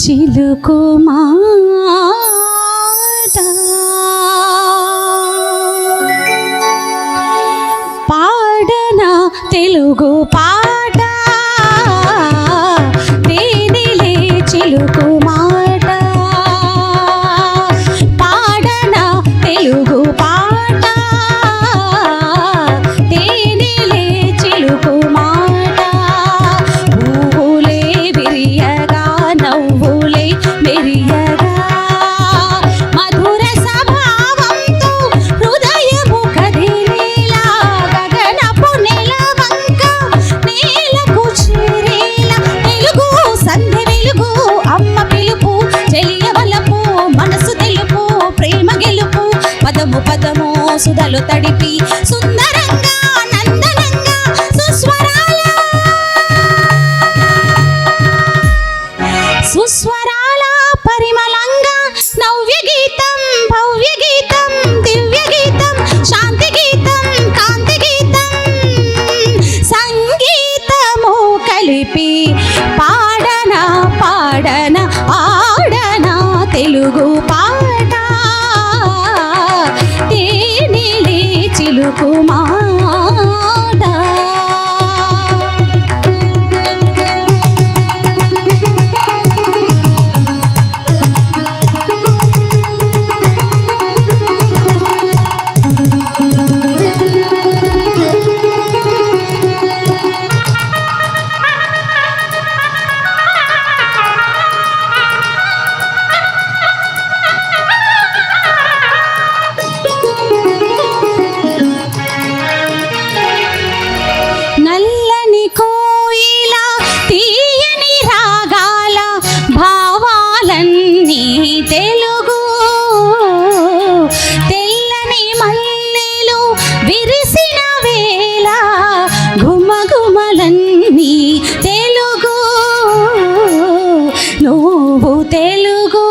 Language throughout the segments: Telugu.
చిలుకు మాట పాడనా తెలుగు పాట తేనెలే చిలుకు మాట పాడనా తెలుగు పాట తేనెలే చిలుకు మాట పువ్వులే విరియగా నవ్వులే మెరియగా మధుర స్వభావంతో హృదయము కదిలేలా గగనపు నెలవంక నేలకు చేరేలా తెలుగు సంధ్య వెలుగు అమ్మ పిలుపు చెలియవలపు మనసు తెలుపు ప్రేమ గెలుపు పదము పదము సుధలు తడిపి సుందరంగా నందనంగా సుస్వరాల పరిమళంగా నవ్య గీతం భవ్య గీతం దివ్య గీతం శాంతి గీతం కాంతి గీతం సంగీతము కలిపి పాడనా పాడనా పాడనా తెలుగు పాట తేనెలే చిలుకు మాట నల్లని కోయిల తీయని రాగాల భావాలన్నీ తెలుగు తెల్లని మల్లెలు విరిసిన వేళ ఘుమఘుమలన్నీ తెలుగు నువ్వు తెలుగు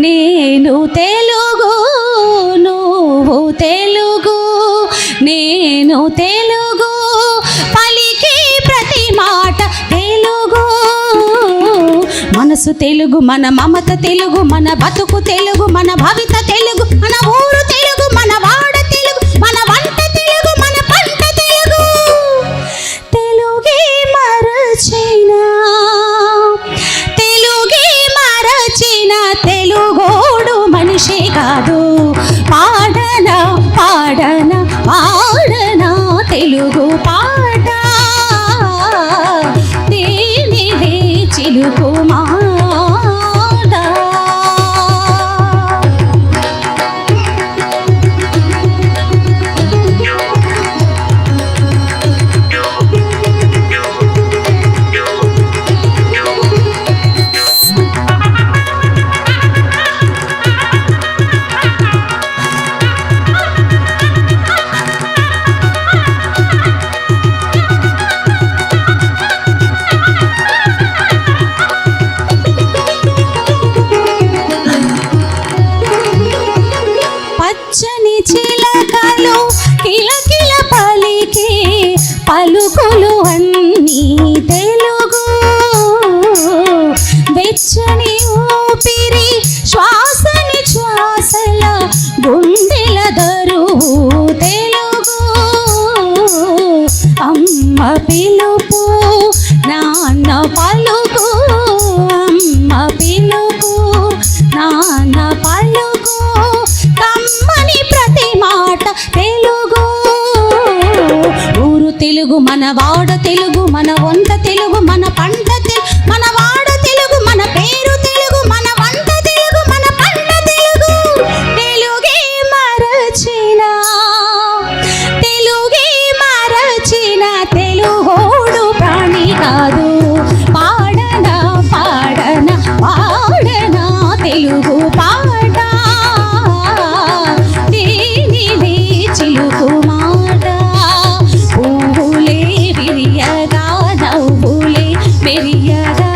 నేను తెలుగు నువ్వు తెలుగు నేను తెలుగు పలికే ప్రతి మాట తెలుగు మనసు తెలుగు మన మమత తెలుగు మన బతుకు తెలుగు మన భవిత తెలుగు మన ఊరు తెలుగు మన వాడ తెలుగు మన వంట తెలుగు మన పంట తెలుగు తెలుగే మరచిన తెలుగోడు మనిషి కాదు పాడనా పాడనా పాడనా తెలుగు పాట తేనెలే చిలుకు మాట పచ్చని చిలకలు కిలకిల పలికే పలుకులు అన్నీ తెలుగు వెచ్చని ఊపిరి శ్వాసని శ్వాసల గుండెల దరువు తెలుగు అమ్మ పిలుపు నాన్న పలుకు అమ్మ పిలుపు నాన్న పలుకు కమ్మని ప్రతి మాట తెలుగు ఊరు తెలుగు మన వాడ తెలుగు మన వంట తెలుగు మన పంట తెలుగు మన వాడ తెలుగు మన పేరు తెలుగు మన వంట తెలుగు మన పంట తెలుగు తెలుగే మరచిన తెలుగోడు ప్రాణి కాదు పాడనా పాడనా పాడనా తెలుగు పాట తేనెలే చిలుకు మాట పువ్వులే విరియగా నవ్వులే మెరియగా